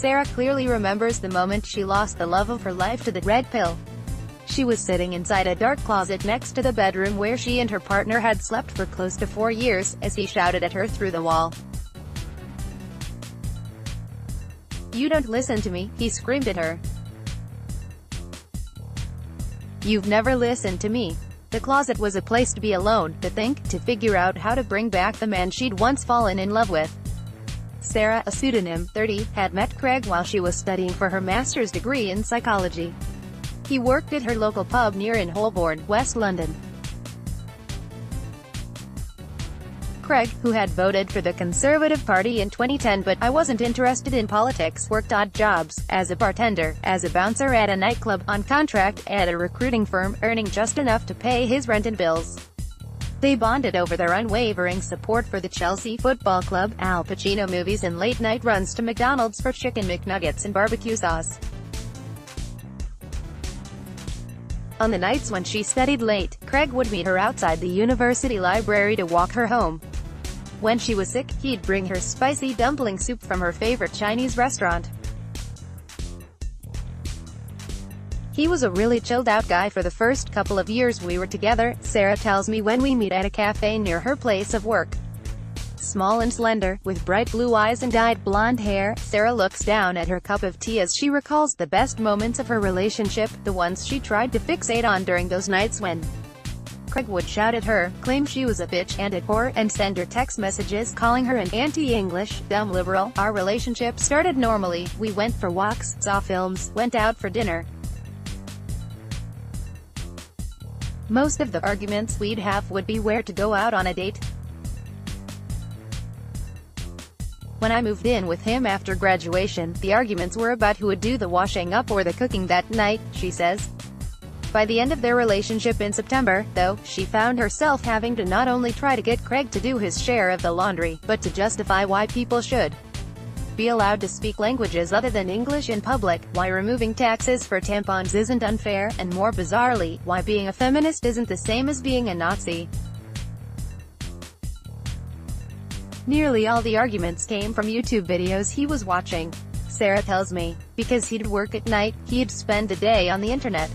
Sarah clearly remembers the moment she lost the love of her life to the red pill. She was sitting inside a dark closet next to the bedroom where she and her partner had slept for close to 4 years, as he shouted at her through the wall. "You don't listen to me," he screamed at her. "You've never listened to me." The closet was a place to be alone, to think, to figure out how to bring back the man she'd once fallen in love with. Sarah, a pseudonym, 30, had met Craig while she was studying for her master's degree in psychology. He worked at her local pub near in Holborn, West London. Craig, who had voted for the Conservative Party in 2010 but I wasn't interested in politics, worked odd jobs, as a bartender, as a bouncer at a nightclub, on contract, at a recruiting firm, earning just enough to pay his rent and bills. They bonded over their unwavering support for the Chelsea Football Club, Al Pacino movies and late-night runs to McDonald's for Chicken McNuggets and barbecue sauce. On the nights when she studied late, Craig would meet her outside the university library to walk her home. When she was sick, he'd bring her spicy dumpling soup from her favorite Chinese restaurant. He was a really chilled-out guy for the first couple of years we were together, Sarah tells me when we meet at a cafe near her place of work. Small and slender, with bright blue eyes and dyed blonde hair, Sarah looks down at her cup of tea as she recalls the best moments of her relationship, the ones she tried to fixate on during those nights when Craig would shout at her, claim she was a bitch and a whore, and send her text messages calling her an anti-English, dumb liberal. Our relationship started normally. We went for walks, saw films, went out for dinner. Most of the arguments we'd have would be where to go out on a date. When I moved in with him after graduation, the arguments were about who would do the washing up or the cooking that night, she says. By the end of their relationship in September, though, she found herself having to not only try to get Craig to do his share of the laundry, but to justify why people should be allowed to speak languages other than English in public, why removing taxes for tampons isn't unfair, and more bizarrely, why being a feminist isn't the same as being a Nazi. Nearly all the arguments came from YouTube videos he was watching. Sarah tells me, because he'd work at night, he'd spend a day on the internet.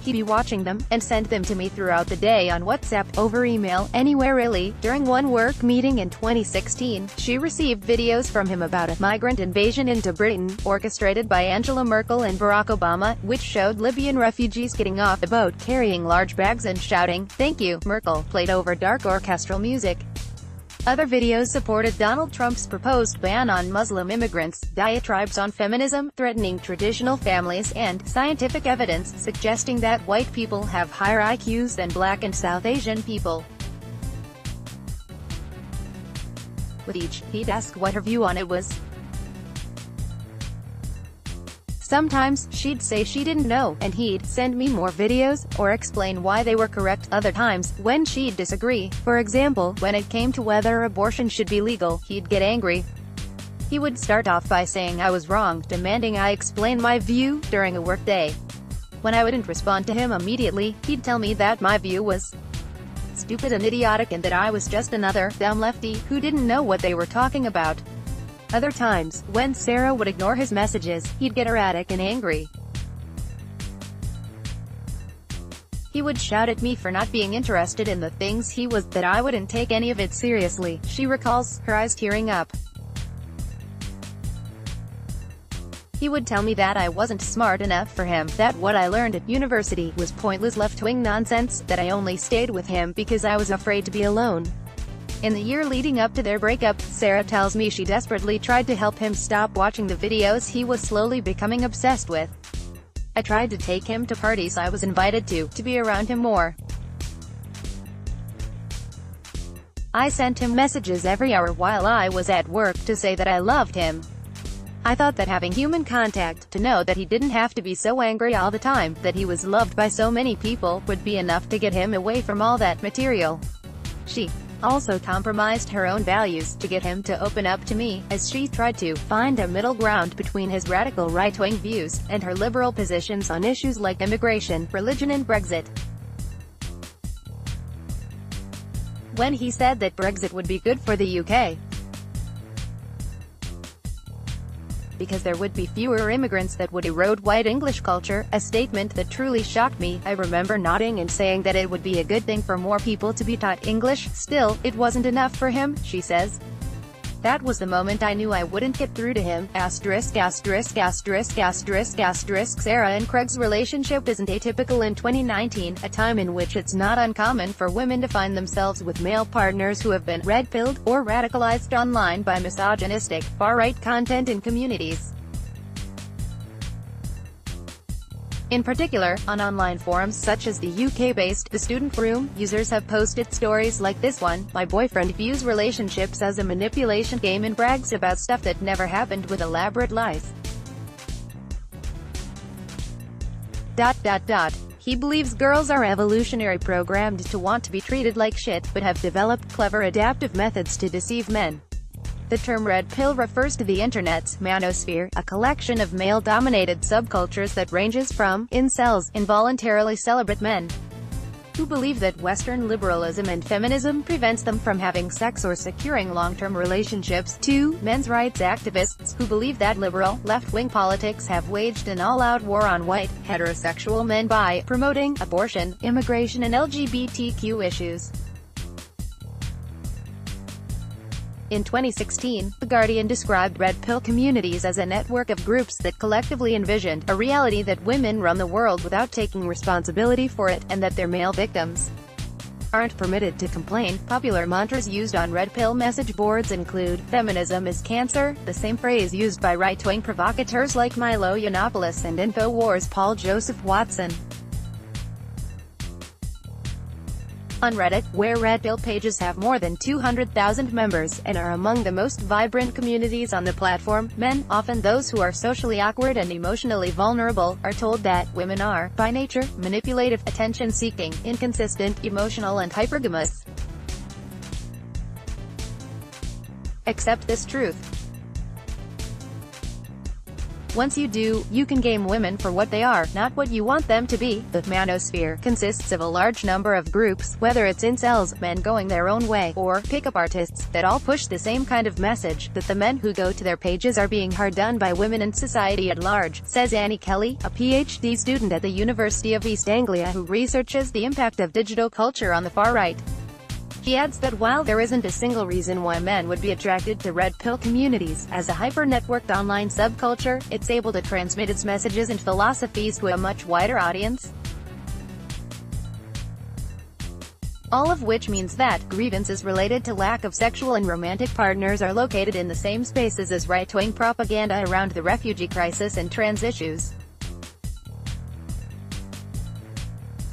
He'd be watching them, and send them to me throughout the day on WhatsApp, over email, anywhere really. During one work meeting in 2016, she received videos from him about a migrant invasion into Britain, orchestrated by Angela Merkel and Barack Obama, which showed Libyan refugees getting off the boat carrying large bags and shouting, "Thank you, Merkel," played over dark orchestral music. Other videos supported Donald Trump's proposed ban on Muslim immigrants, diatribes on feminism, threatening traditional families, and scientific evidence suggesting that white people have higher IQs than Black and South Asian people. With each, he'd ask what her view on it was. Sometimes, she'd say she didn't know, and he'd send me more videos, or explain why they were correct. Other times, when she'd disagree, for example, when it came to whether abortion should be legal, he'd get angry. He would start off by saying I was wrong, demanding I explain my view, during a workday. When I wouldn't respond to him immediately, he'd tell me that my view was stupid and idiotic and that I was just another dumb lefty who didn't know what they were talking about. Other times, when Sarah would ignore his messages, he'd get erratic and angry. He would shout at me for not being interested in the things he was, that I wouldn't take any of it seriously, she recalls, her eyes tearing up. He would tell me that I wasn't smart enough for him, that what I learned at university was pointless left-wing nonsense, that I only stayed with him because I was afraid to be alone. In the year leading up to their breakup, Sarah tells me she desperately tried to help him stop watching the videos he was slowly becoming obsessed with. I tried to take him to parties I was invited to be around him more. I sent him messages every hour while I was at work to say that I loved him. I thought that having human contact, to know that he didn't have to be so angry all the time, that he was loved by so many people, would be enough to get him away from all that material. She also compromised her own values to get him to open up to me, as she tried to find a middle ground between his radical right-wing views and her liberal positions on issues like immigration, religion and Brexit. When he said that Brexit would be good for the UK, because there would be fewer immigrants that would erode white English culture, a statement that truly shocked me. I remember nodding and saying that it would be a good thing for more people to be taught English. Still, it wasn't enough for him, she says. That was the moment I knew I wouldn't get through to him. Sarah and Craig's relationship isn't atypical in 2019, a time in which it's not uncommon for women to find themselves with male partners who have been red-pilled, or radicalized online by misogynistic, far-right content in communities. In particular, on online forums such as the UK-based The Student Room, users have posted stories like this one: "My boyfriend views relationships as a manipulation game and brags about stuff that never happened with elaborate lies. He believes girls are evolutionary programmed to want to be treated like shit, but have developed clever adaptive methods to deceive men." The term red pill refers to the internet's manosphere, a collection of male-dominated subcultures that ranges from incels, involuntarily celibate men, who believe that Western liberalism and feminism prevents them from having sex or securing long-term relationships, to men's rights activists, who believe that liberal, left-wing politics have waged an all-out war on white, heterosexual men by promoting abortion, immigration and LGBTQ issues. In 2016, The Guardian described red pill communities as a network of groups that collectively envisioned a reality that women run the world without taking responsibility for it, and that their male victims aren't permitted to complain. Popular mantras used on red pill message boards include, "Feminism is cancer," the same phrase used by right-wing provocateurs like Milo Yiannopoulos and InfoWars' Paul Joseph Watson. On Reddit, where red pill pages have more than 200,000 members, and are among the most vibrant communities on the platform, men, often those who are socially awkward and emotionally vulnerable, are told that women are, by nature, manipulative, attention-seeking, inconsistent, emotional and hypergamous. Accept this truth. Once you do, you can game women for what they are, not what you want them to be. The manosphere consists of a large number of groups, whether it's incels, men going their own way, or pickup artists, that all push the same kind of message, that the men who go to their pages are being hard done by women and society at large, says Annie Kelly, a PhD student at the University of East Anglia who researches the impact of digital culture on the far right. He adds that while there isn't a single reason why men would be attracted to red pill communities, as a hyper-networked online subculture, it's able to transmit its messages and philosophies to a much wider audience. All of which means that grievances related to lack of sexual and romantic partners are located in the same spaces as right-wing propaganda around the refugee crisis and trans issues.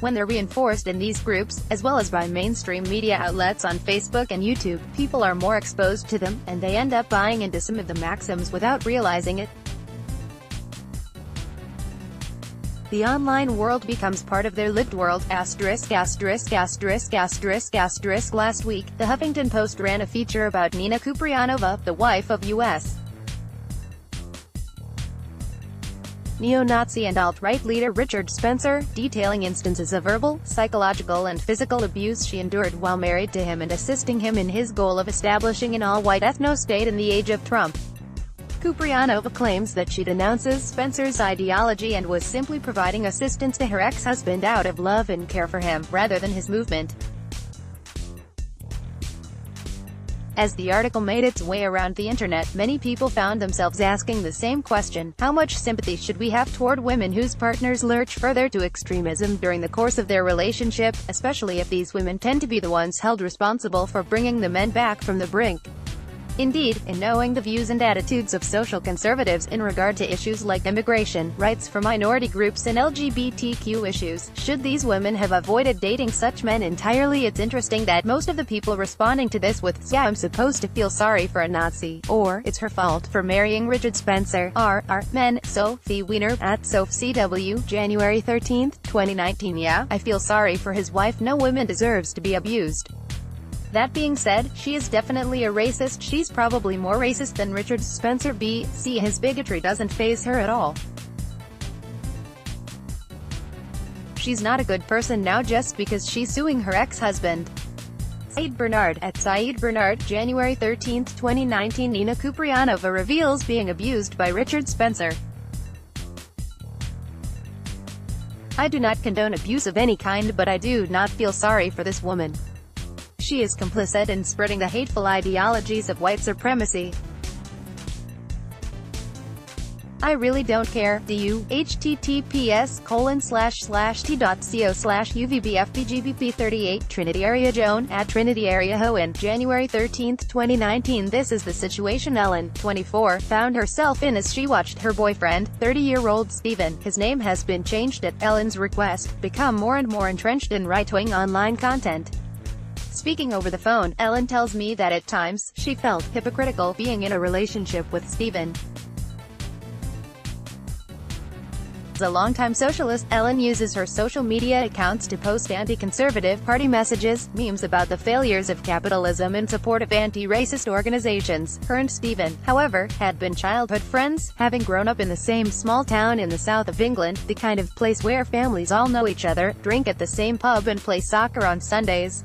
When they're reinforced in these groups, as well as by mainstream media outlets on Facebook and YouTube, people are more exposed to them, and they end up buying into some of the maxims without realizing it. The online world becomes part of their lived world. Last week, The Huffington Post ran a feature about Nina Kupriyanova, the wife of U.S. neo-Nazi and alt-right leader Richard Spencer, detailing instances of verbal, psychological and physical abuse she endured while married to him and assisting him in his goal of establishing an all-white ethno-state in the age of Trump. Kupriyanova claims that she denounces Spencer's ideology and was simply providing assistance to her ex-husband out of love and care for him, rather than his movement. As the article made its way around the internet, many people found themselves asking the same question: how much sympathy should we have toward women whose partners lurch further to extremism during the course of their relationship, especially if these women tend to be the ones held responsible for bringing the men back from the brink? Indeed, in knowing the views and attitudes of social conservatives in regard to issues like immigration, rights for minority groups and LGBTQ issues, should these women have avoided dating such men entirely? It's interesting that most of the people responding to this with, "Yeah, I'm supposed to feel sorry for a Nazi," or "It's her fault for marrying Richard Spencer," are men. Sophie Weiner, at SophCW, January 13, 2019. "Yeah, I feel sorry for his wife. No woman deserves to be abused. That being said, she is definitely a racist. She's probably more racist than Richard Spencer. See, his bigotry doesn't faze her at all. She's not a good person now just because she's suing her ex-husband." Saeed Bernard, at Saeed Bernard, January 13, 2019. Nina Kupriyanova reveals being abused by Richard Spencer. I do not condone abuse of any kind, but I do not feel sorry for this woman. She is complicit in spreading the hateful ideologies of white supremacy. I really don't care, do you? https://t.co/UVBFPGBP38 Trinity Area Joan, at Trinity Area Hoen, January 13, 2019. This is the situation Ellen, 24, found herself in as she watched her boyfriend, 30-year-old Stephen, his name has been changed at Ellen's request, become more and more entrenched in right-wing online content. Speaking over the phone, Ellen tells me that at times, she felt hypocritical being in a relationship with Stephen. As a longtime socialist, Ellen uses her social media accounts to post anti-conservative party messages, memes about the failures of capitalism in support of anti-racist organizations. Her and Stephen, however, had been childhood friends, having grown up in the same small town in the south of England, the kind of place where families all know each other, drink at the same pub and play soccer on Sundays.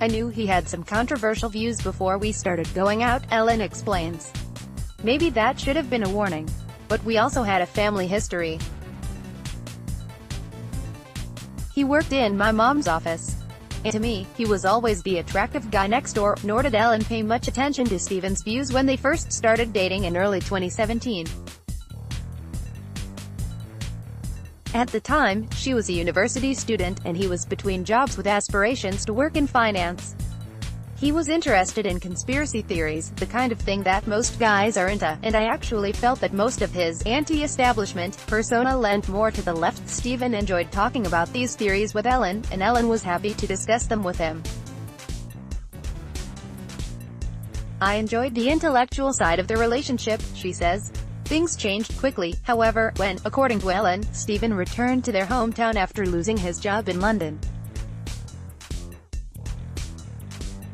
I knew he had some controversial views before we started going out, Ellen explains. Maybe that should have been a warning. But we also had a family history. He worked in my mom's office. And to me, he was always the attractive guy next door, nor did Ellen pay much attention to Stephen's views when they first started dating in early 2017. At the time, she was a university student, and he was between jobs with aspirations to work in finance. He was interested in conspiracy theories, the kind of thing that most guys are into, and I actually felt that most of his anti-establishment persona lent more to the left. Stephen enjoyed talking about these theories with Ellen, and Ellen was happy to discuss them with him. I enjoyed the intellectual side of the relationship, she says. Things changed quickly, however, when, according to Ellen, Stephen returned to their hometown after losing his job in London.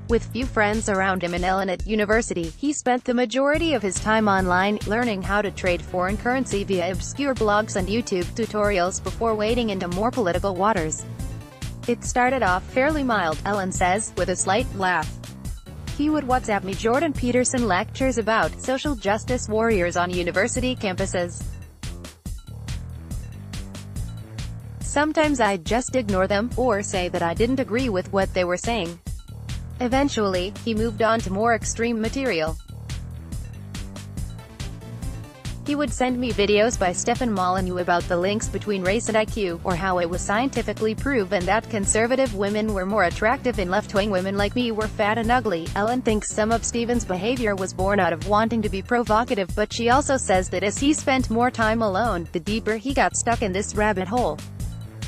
With few friends around him and Ellen at university, he spent the majority of his time online, learning how to trade foreign currency via obscure blogs and YouTube tutorials before wading into more political waters. It started off fairly mild, Ellen says, with a slight laugh. He would WhatsApp me Jordan Peterson lectures about social justice warriors on university campuses. Sometimes I'd just ignore them, or say that I didn't agree with what they were saying. Eventually, he moved on to more extreme material. He would send me videos by Stefan Molyneux about the links between race and IQ, or how it was scientifically proven that conservative women were more attractive and left-wing women like me were fat and ugly. Ellen thinks some of Stephen's behavior was born out of wanting to be provocative, but she also says that as he spent more time alone, the deeper he got stuck in this rabbit hole.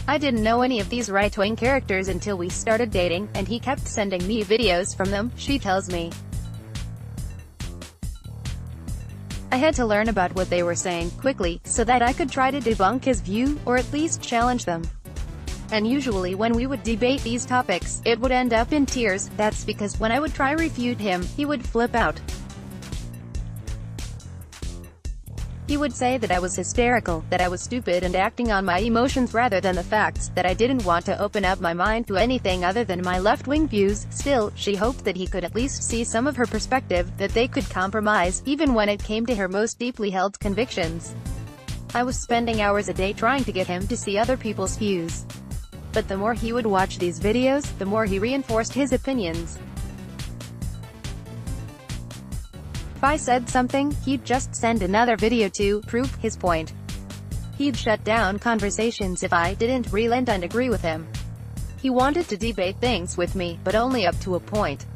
I didn't know any of these right-wing characters until we started dating, and he kept sending me videos from them, she tells me. I had to learn about what they were saying, quickly, so that I could try to debunk his view, or at least challenge them. And usually when we would debate these topics, it would end up in tears. That's because when I would try refute him, he would flip out. He would say that I was hysterical, that I was stupid and acting on my emotions rather than the facts, that I didn't want to open up my mind to anything other than my left-wing views. Still, she hoped that he could at least see some of her perspective, that they could compromise, even when it came to her most deeply held convictions. I was spending hours a day trying to get him to see other people's views. But the more he would watch these videos, the more he reinforced his opinions. If I said something, he'd just send another video to prove his point. He'd shut down conversations if I didn't relent and agree with him. He wanted to debate things with me, but only up to a point.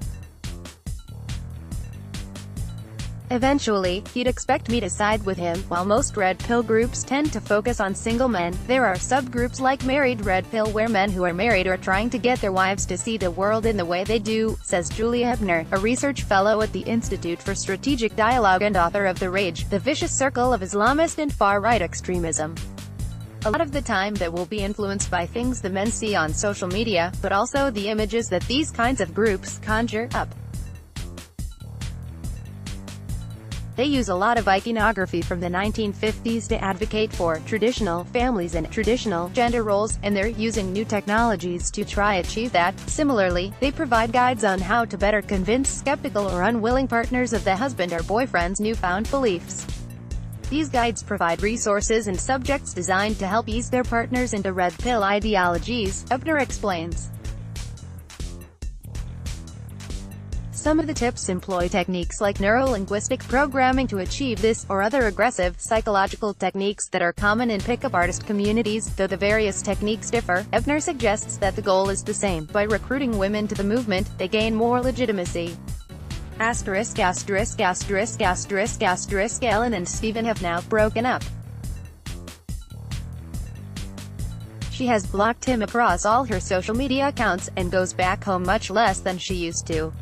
Eventually, he'd expect me to side with him. While most red pill groups tend to focus on single men, there are subgroups like married red pill where men who are married are trying to get their wives to see the world in the way they do, says Julia Ebner, a research fellow at the Institute for Strategic Dialogue and author of The Rage, The Vicious Circle of Islamist and Far-Right Extremism. A lot of the time that will be influenced by things the men see on social media, but also the images that these kinds of groups conjure up. They use a lot of iconography from the 1950s to advocate for traditional families and traditional gender roles, and they're using new technologies to try achieve that. Similarly, they provide guides on how to better convince skeptical or unwilling partners of the husband or boyfriend's newfound beliefs. These guides provide resources and subjects designed to help ease their partners into red pill ideologies, Ebner explains. Some of the tips employ techniques like neuro-linguistic programming to achieve this, or other aggressive, psychological techniques that are common in pickup artist communities. Though the various techniques differ, Ebner suggests that the goal is the same. By recruiting women to the movement, they gain more legitimacy. Ellen and Steven have now broken up. She has blocked him across all her social media accounts, and goes back home much less than she used to.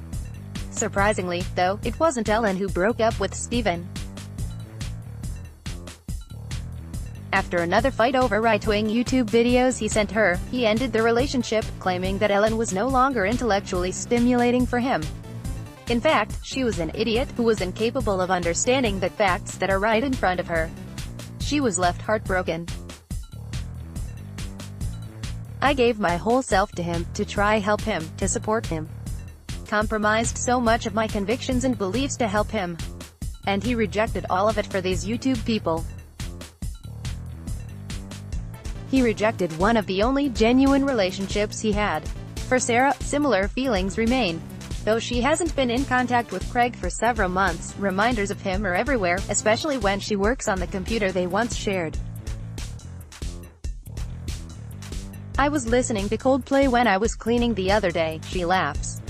Surprisingly, though, it wasn't Ellen who broke up with Steven. After another fight over right-wing YouTube videos he sent her, he ended the relationship, claiming that Ellen was no longer intellectually stimulating for him. In fact, she was an idiot who was incapable of understanding the facts that are right in front of her. She was left heartbroken. I gave my whole self to him, to try help him, to support him. Compromised so much of my convictions and beliefs to help him. And he rejected all of it for these YouTube people. He rejected one of the only genuine relationships he had. For Sarah, similar feelings remain. Though she hasn't been in contact with Craig for several months, reminders of him are everywhere, especially when she works on the computer they once shared. I was listening to Coldplay when I was cleaning the other day, she laughs.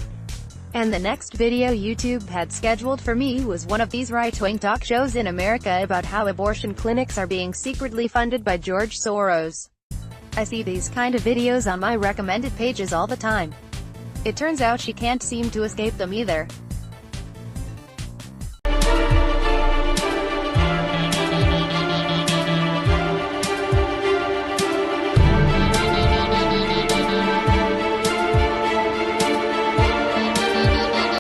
And the next video YouTube had scheduled for me was one of these right-wing talk shows in America about how abortion clinics are being secretly funded by George Soros. I see these kind of videos on my recommended pages all the time. It turns out she can't seem to escape them either.